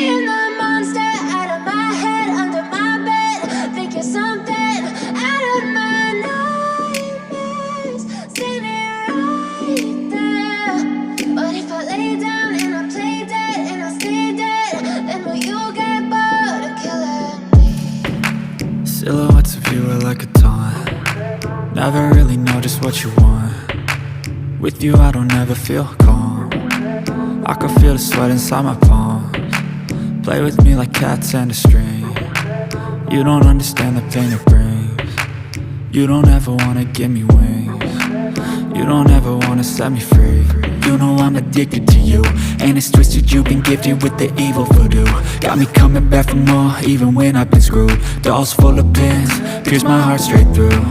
being the monster out of my head, under my bed. Think you're something out of my nightmares, standing right there. But if I lay down and I play dead and I stay dead, then will you get bored of killing me? Silhouettes of you are like a taunt. Never really know just what you want. With you I don't ever feel calm. I can feel the sweat inside my palms. Play with me like cats and a string. You don't understand the pain it brings. You don't ever wanna give me wings. You don't ever wanna set me free. You know I'm addicted to you, and it's twisted, you've been gifted with the evil voodoo. Got me coming back for more, even when I've been screwed. Dolls full of pins, pierce my heart straight through.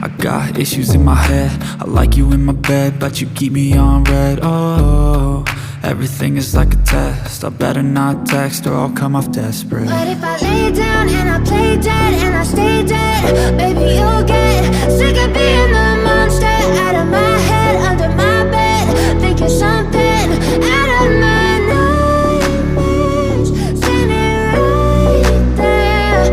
I got issues in my head, I like you in my bed, but you keep me on red. Oh, everything is like a test, I better not text or I'll come off desperate. But if I lay down and I play dead and I stay dead, baby you'll get sick of being the monster out of my head, under my bed. Think you're something out of my nightmares, standing right there.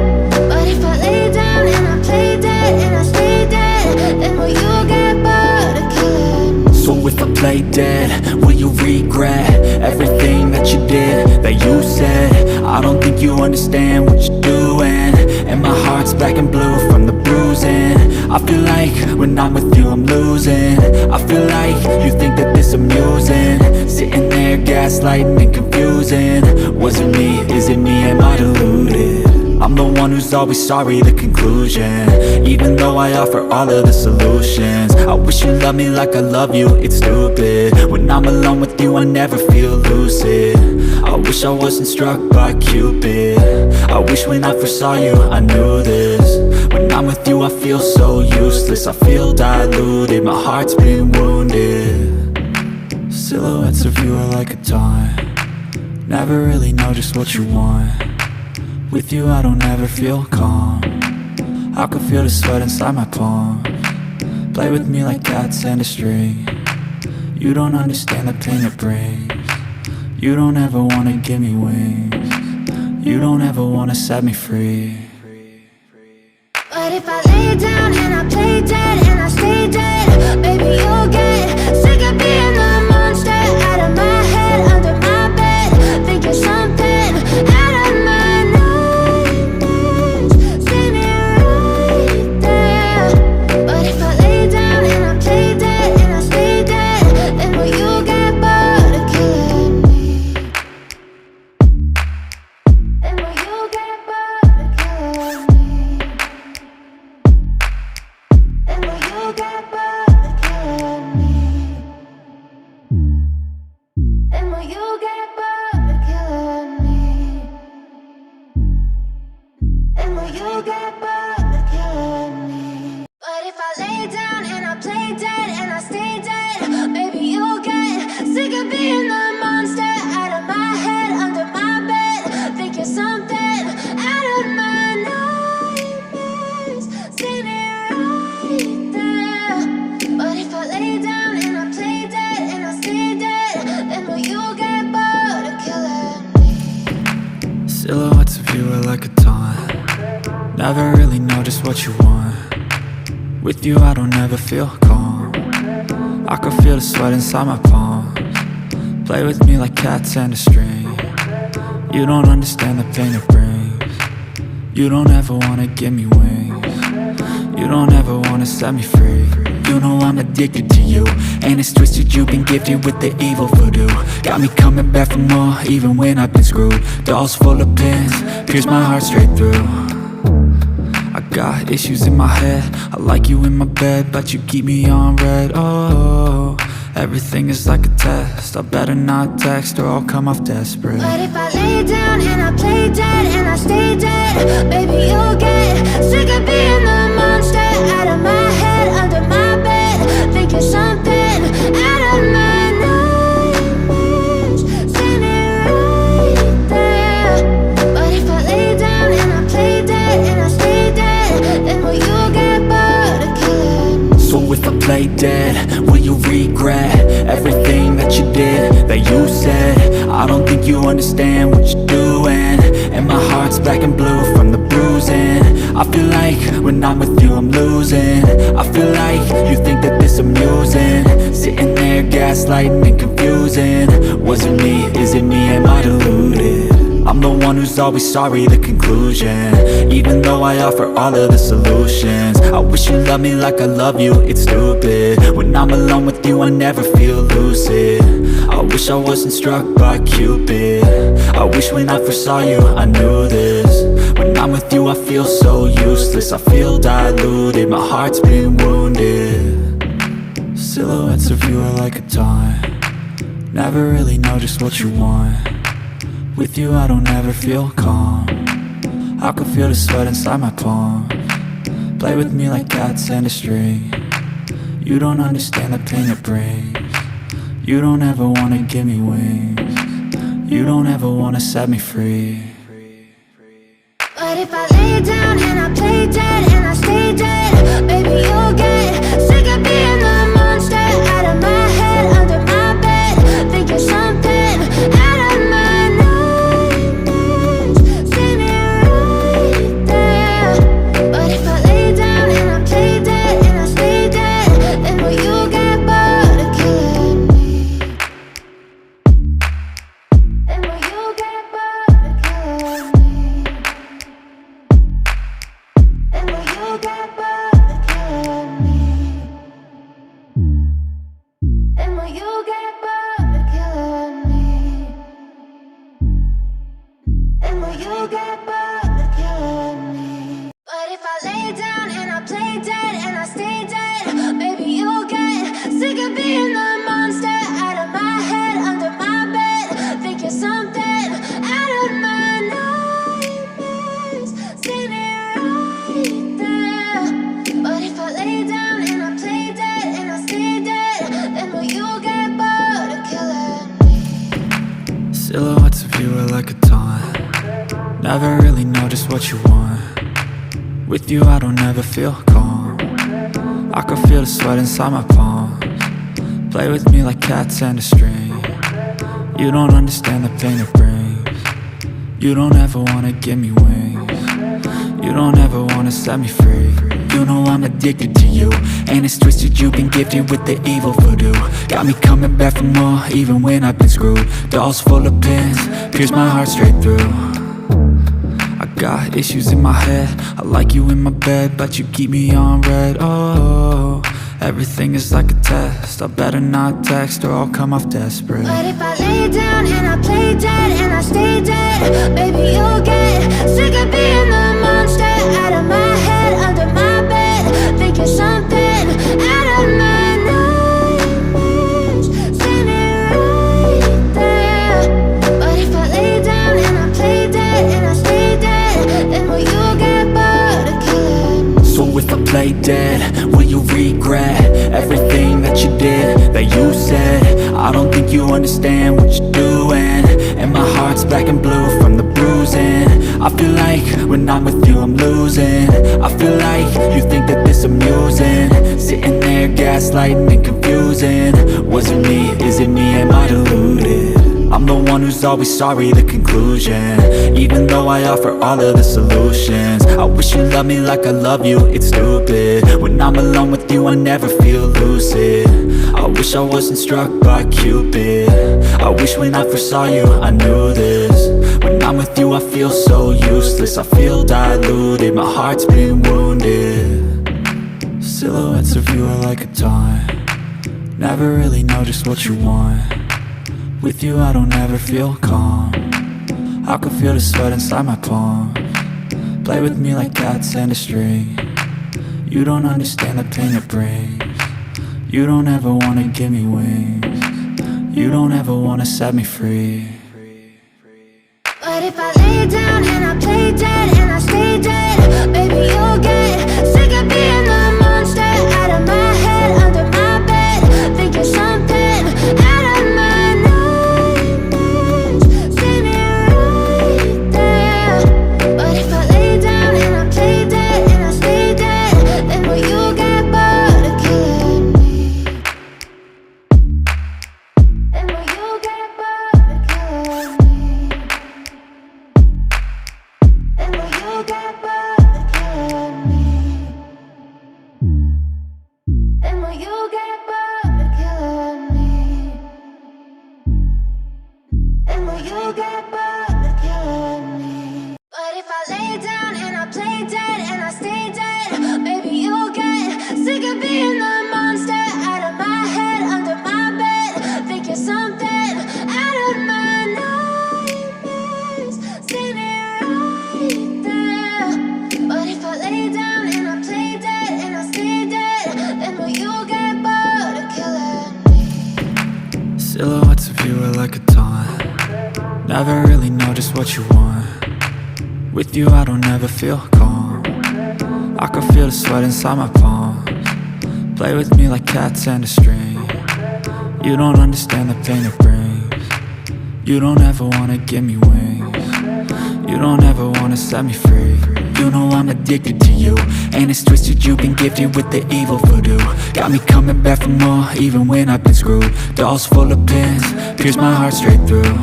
But if I lay down and I play dead and I stay dead, then will you get bored of killing me? So if I play dead, will you regret everything that you did, that you said? I don't think you understand what you're doing, and my heart's black and blue from the bruising. I feel like when I'm with you I'm losing. I feel like you think that this amusing, sitting there gaslighting and confusing. Was it me? Is it me? Am I deluded? I'm the one who's always sorry, the conclusion, even though I offer all of the solutions. I wish you loved me like I love you, it's stupid. When I'm alone with you I never feel lucid. I wish I wasn't struck by Cupid. I wish when I first saw you I knew this. When I'm with you I feel so useless, I feel diluted, my heart's been wounded. Silhouettes of you are like a taunt. Never really know just what you want. With you I don't ever feel calm. I can feel the sweat inside my palms. Play with me like cats and a string. You don't understand the pain it brings. You don't ever wanna give me wings. You don't ever wanna set me free. But if I lay down and I play dead and I stay dead, baby you'll get sick of being the monster out of my head, under my bed. Think you're something out of my nightmares, standing right there. But if I lay down and I play dead and I stay dead, then will you get bored of killing me? Then will you get bored of killing me? And will you get bored of killing me? And will you get bored of killing me? And will you get bored of killing me? But if I lay down and I play dead and I stay dead, baby you'll get sick of being the monster out of my head, under my bed. Think you're something out of my nightmares, standing right there. But if I lay down and I play dead and I stay dead, then will you get bored of killing me? Silhouettes of you are like a taunt. Never really know just what you want. With you I don't ever feel calm. I can feel the sweat inside my palms. Play with me like cats and a string. You don't understand the pain it brings. You don't ever wanna give me wings. You don't ever wanna set me free. You know I'm addicted to you, and it's twisted, you've been gifted with the evil voodoo. Got me coming back for more, even when I've been screwed. Dolls full of pins, pierce my heart straight through. I got issues in my head, I like you in my bed, but you keep me on red. Oh, everything is like a test, I better not text or I'll come off desperate. But if I lay down and I play dead and I stay dead, baby you'll get sick of being the monster out of my head, under my bed. Think you're something out of my nightmares, standing right there. But if I lay down and I play dead and I stay dead, then will you get bored of killing me? So if I play dead, will you regret everything that you did, that you said? I I don't think you understand what you're doing. And my heart's black and blue from the bruising. I feel like when I'm with you I'm losing. I feel like you think that this amusing. Sitting there gaslighting and confusing. Was it me? Is it me? Am I deluded? I'm the one who's always sorry, the conclusion. Even though I offer all of the solutions. I wish you loved me like I love you, it's stupid. When I'm alone with you I never feel lucid. I wish I wasn't struck by Cupid. I wish when I first saw you I knew this. When I'm with you I feel so useless. I feel diluted, my heart's been wounded. Silhouettes of you are like a taunt. Never really know just what you want. With you I don't ever feel calm. I can feel the sweat inside my palms. Play with me like cats and a string. You don't understand the pain it brings. You don't ever wanna give me wings. You don't ever wanna set me free. But if I lay down and I play dead and I stay dead, baby you'll get sick of being the monster out of my head, under my bed. Think you're something out of my nightmares. See me right there. But if I lay down and I play dead and I stay dead, then will you get bored of killing me? Then will you get bored of killing me? And will you get bored of killing me? And will you get bored of killing me? And will you get bored of killing me? But if I lay down and I play dead and I stay dead, baby you'll get sick of being the monster out of my head, under my bed. Think you're something out of my nightmares. See me right there. But if I lay down and I play dead and I stay dead, then will you get bored of killing me? Silhouettes of you are like a taunt. Never really know just what you want. With you I don't ever feel calm. I can feel the sweat inside my palms. Play with me like cats and a string. You don't understand the pain it brings. You don't ever wanna give me wings. You don't ever wanna set me free. You know I'm addicted to you, and it's twisted, you've been gifted with the evil voodoo. Got me coming back for more, even when I've been screwed. Dolls full of pins, pierce my heart straight through. I got issues in my head, I like you in my bed, but you keep me on red. Oh, everything is like a test, I better not text or I'll come off desperate. But if I lay down and I play dead and I stay dead, baby you'll get sick of being the monster out of my head, under my bed. Think you're something out of my nightmares. See me right there. But if I lay down and I play dead and I stay dead, then will you get bored of killing me? So if I play dead, will you regret everything that you did, that you said? I don't think you understand what you're doing. And my heart's black and blue from the bruising. I feel like when I'm with you I'm losing. I feel like you think that this amusing. Sitting there gaslighting and confusing. Was it me? Is it me? Am I deluded? I'm the one who's always sorry, the conclusion. Even though I offer all of the solutions. I wish you loved me like I love you, it's stupid. When I'm alone with you I never feel lucid. I wish I wasn't struck by Cupid. I wish when I first saw you I knew this. When I'm with you I feel so useless. I feel diluted, my heart's been wounded. Silhouettes of you are like a taunt. Never really know just what you want. With you I don't ever feel calm. I can feel the sweat inside my palms. Play with me like cats and a string. You don't understand the pain it brings. You don't ever wanna give me wings. You don't ever wanna set me free. But if I lay down and I play dead and I stay dead, baby you'll get sick of being the monster out of my head, under my bed. Think you're something out of my nightmares. See me right there. But if I lay down and I play dead and I stay dead, then will you get bored of killing me? And will you get bored of killing me? get bored of killing me. But if I lay down and I play dead and I stay dead, maybe you'll get sick of being the monster out of my head, under my bed, thinking something out of my nightmares, standing right there. But if I lay down and I play dead and I stay dead, then will you get bored of killing me? Silhouettes of you are like a taunt. Never really know just what you want. With you I don't ever feel calm. I can feel the sweat inside my palms. Play with me like cats and a string. You don't understand the pain it brings. You don't ever wanna give me wings. You don't ever wanna set me free. You know I'm addicted to you, and it's twisted, you've been gifted with the evil voodoo. Got me coming back for more, even when I've been screwed. Dolls full of pins, pierce my heart straight through.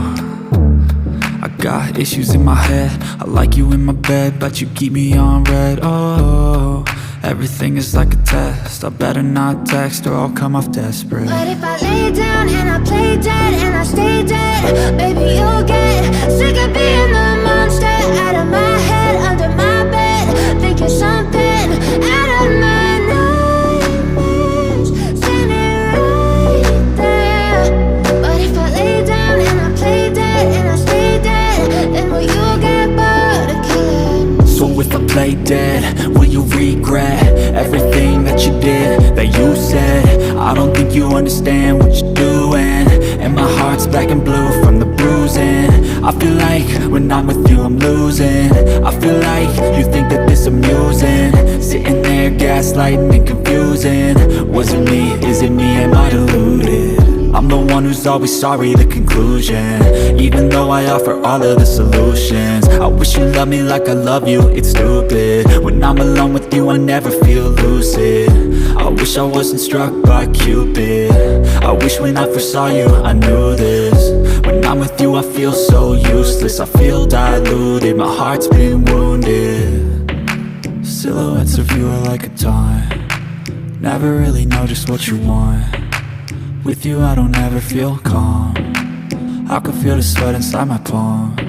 I got issues in my head, I like you in my bed, but you keep me on red. Oh, everything is like a test, I better not text or I'll come off desperate. But if I lay down and I play dead and I stay dead, baby you'll get sick of being the monster out of my head, under my bed, thinking something out of my nightmares, standing right there. But if I lay down and I play dead and I stay dead, then will you get bored of killing me? So if I play dead, will you regret everything that you did, that you said? I don't think you understand what you're doing, and my heart's black and blue from the bruising. I feel like when I'm with you I'm losing. I feel like you think that this amusing, sitting there gaslighting and confusing. Was it me? Is it me? Am I deluded? I'm the one who's always sorry, the conclusion, even though I offer all of the solutions. I wish you loved me like I love you, it's stupid. When I'm alone with you I never feel lucid. I wish I wasn't struck by Cupid. I wish when I first saw you I knew this. When I'm with you I feel so useless, I feel diluted, my heart's been wounded. Silhouettes of you are like a taunt. Never really know just what you want. With you I don't ever feel calm. I can feel the sweat inside my palms.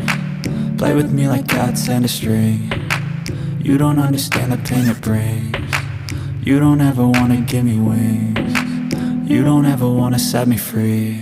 Play with me like cats and a string. You don't understand the pain it brings. You don't ever wanna give me wings. You don't ever wanna set me free.